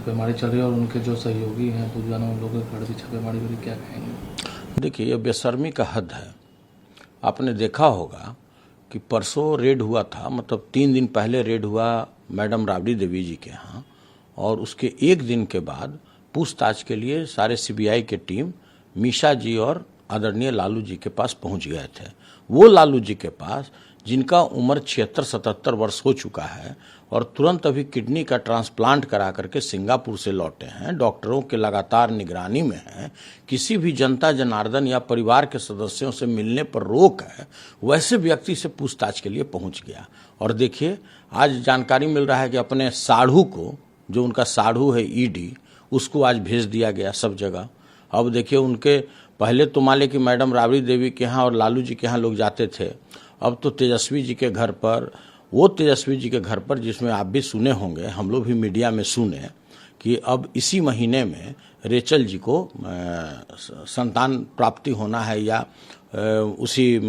छापेमारी चल रही है और उनके जो सहयोगी हैं बुजुर्गों उन लोगों के घर भी छापेमारी हो रही, क्या कहेंगे? देखिए, ये बेशर्मी का हद है। आपने देखा होगा कि परसों रेड हुआ था, मतलब 3 दिन पहले रेड हुआ मैडम राबड़ी देवी जी के यहाँ, और उसके 1 दिन के बाद पूछताछ के लिए सारे सीबीआई के टीम मीशा जी और आदरणीय लालू जी के पास पहुंच गए थे। वो लालू जी के पास जिनका उम्र 76-77 वर्ष हो चुका है और तुरंत अभी किडनी का ट्रांसप्लांट करा करके सिंगापुर से लौटे हैं, डॉक्टरों के लगातार निगरानी में हैं, किसी भी जनता जनार्दन या परिवार के सदस्यों से मिलने पर रोक है, वैसे व्यक्ति से पूछताछ के लिए पहुंच गया। और देखिए, आज जानकारी मिल रहा है कि अपने साढ़ू को, जो उनका साढ़ू है ईडी, उसको आज भेज दिया गया सब जगह। अब देखिए, उनके पहले तो मान लें कि मैडम राबड़ी देवी के यहाँ और लालू जी के यहाँ लोग जाते थे, अब तो तेजस्वी जी के घर पर, वो तेजस्वी जी के घर पर जिसमें आप भी सुने होंगे, हम लोग भी मीडिया में सुने कि अब इसी महीने में रेचल जी को संतान प्राप्ति होना है या उसी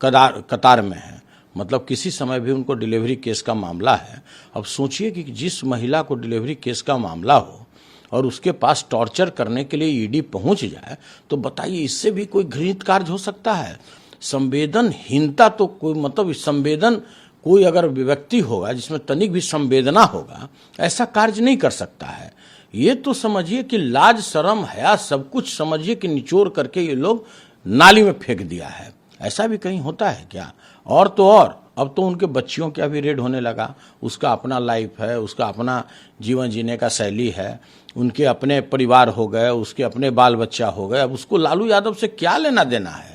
कतार में है, मतलब किसी समय भी उनको डिलीवरी केस का मामला है। अब सोचिए कि जिस महिला को डिलीवरी केस का मामला हो और उसके पास टॉर्चर करने के लिए ईडी पहुंच जाए, तो बताइए इससे भी कोई घृणित कार्य हो सकता है? संवेदनहीनता तो कोई, मतलब संवेदन, कोई अगर व्यक्ति होगा जिसमें तनिक भी संवेदना होगा, ऐसा कार्य नहीं कर सकता है। ये तो समझिए कि लाज शर्म हया सब कुछ समझिए कि निचोड़ करके ये लोग नाली में फेंक दिया है। ऐसा भी कहीं होता है क्या? और तो और, अब तो उनके बच्चियों का भी रेड होने लगा। उसका अपना लाइफ है, उसका अपना जीवन जीने का शैली है, उनके अपने परिवार हो गए, उसके अपने बाल बच्चा हो गए। अब उसको लालू यादव से क्या लेना देना है?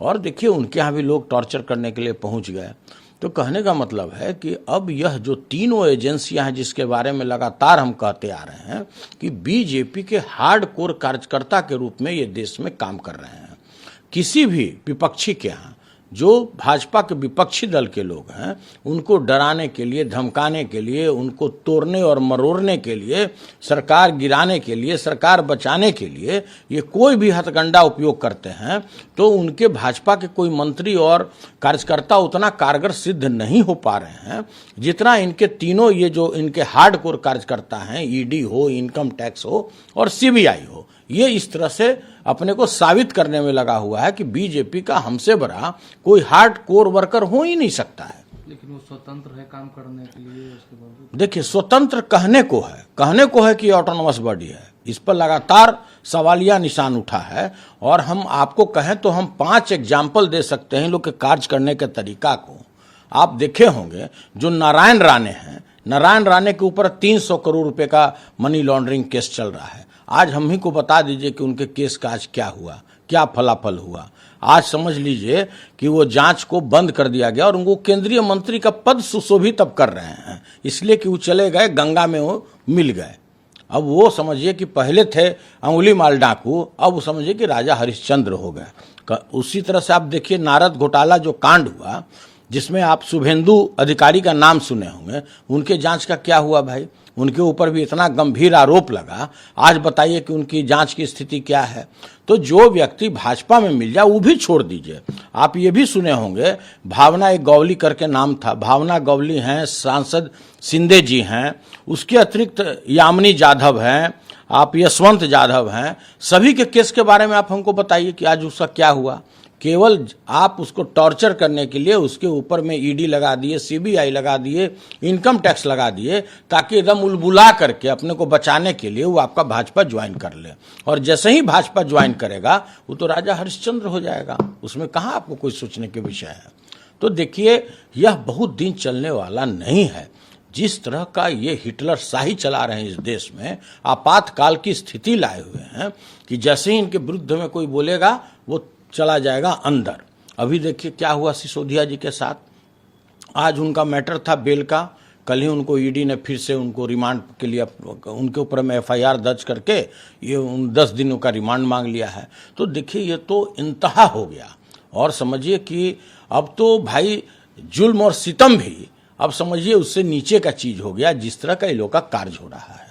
और देखिए, उनके यहाँ भी लोग टॉर्चर करने के लिए पहुंच गए। तो कहने का मतलब है कि अब यह जो तीनों एजेंसियां हैं जिसके बारे में लगातार हम कहते आ रहे हैं कि बीजेपी के हार्डकोर कार्यकर्ता के रूप में ये देश में काम कर रहे हैं। किसी भी विपक्षी के यहाँ, जो भाजपा के विपक्षी दल के लोग हैं, उनको डराने के लिए, धमकाने के लिए, उनको तोड़ने और मरोड़ने के लिए, सरकार गिराने के लिए, सरकार बचाने के लिए ये कोई भी हथकंडा उपयोग करते हैं, तो उनके भाजपा के कोई मंत्री और कार्यकर्ता उतना कारगर सिद्ध नहीं हो पा रहे हैं जितना इनके तीनों, ये जो इनके हार्डकोर कार्यकर्ता हैं, ईडी हो, इनकम टैक्स हो और सीबीआई हो, ये इस तरह से अपने को साबित करने में लगा हुआ है कि बीजेपी का हमसे बड़ा कोई हार्ड कोर वर्कर हो ही नहीं सकता है। लेकिन वो स्वतंत्र है काम करने के लिए, उसके बावजूद देखिए, स्वतंत्र कहने को है कि ऑटोनोमस बॉडी है, इस पर लगातार सवालिया निशान उठा है। और हम आपको कहें तो हम 5 एग्जाम्पल दे सकते हैं इन लोग के कार्य करने के तरीका को। आप देखे होंगे जो नारायण राणे हैं, नारायण राणे के ऊपर 300 करोड़ रुपए का मनी लॉन्ड्रिंग केस चल रहा है। आज हम ही को बता दीजिए कि उनके केस का आज क्या हुआ, क्या फलाफल हुआ। आज समझ लीजिए कि वो जांच को बंद कर दिया गया और उनको केंद्रीय मंत्री का पद सुशोभित अब कर रहे हैं, इसलिए कि वो चले गए गंगा में, वो मिल गए। अब वो समझिए कि पहले थे अंगुली माल डाकू, अब वो समझिए कि राजा हरिश्चंद्र हो गए। उसी तरह से आप देखिए नारद घोटाला जो कांड हुआ, जिसमें आप शुभेंदु अधिकारी का नाम सुने होंगे, उनके जांच का क्या हुआ भाई? उनके ऊपर भी इतना गंभीर आरोप लगा। आज बताइए कि उनकी जांच की स्थिति क्या है? तो जो व्यक्ति भाजपा में मिल जाए वो भी छोड़ दीजिए। आप ये भी सुने होंगे, भावना एक गौली करके नाम था, भावना गौली हैं, सांसद शिंदे जी हैं, उसके अतिरिक्त यामिनी जाधव हैं, आप यशवंत जाधव हैं। सभी के केस के बारे में आप हमको बताइए कि आज उसका क्या हुआ। केवल आप उसको टॉर्चर करने के लिए उसके ऊपर में ईडी लगा दिए, सीबीआई लगा दिए, इनकम टैक्स लगा दिए, ताकि एकदम उलबुला करके अपने को बचाने के लिए वो आपका भाजपा ज्वाइन कर ले। और जैसे ही भाजपा ज्वाइन करेगा वो तो राजा हरिश्चंद्र हो जाएगा, उसमें कहाँ आपको कोई सोचने के विषय है। तो देखिए, यह बहुत दिन चलने वाला नहीं है। जिस तरह का ये हिटलर शाही चला रहे हैं इस देश में, आपातकाल की स्थिति लाए हुए हैं कि जैसे ही इनके विरुद्ध में कोई बोलेगा वो चला जाएगा अंदर। अभी देखिए क्या हुआ सिसोदिया जी के साथ। आज उनका मैटर था बेल का, कल ही उनको ईडी ने फिर से उनको रिमांड के लिए उनके ऊपर में एफआईआर दर्ज करके ये 10 दिनों का रिमांड मांग लिया है। तो देखिए, ये तो इंतहा हो गया। और समझिए कि अब तो भाई जुल्म और सितम भी अब समझिए उससे नीचे का चीज हो गया, जिस तरह का ये लोग का कार्य हो रहा है।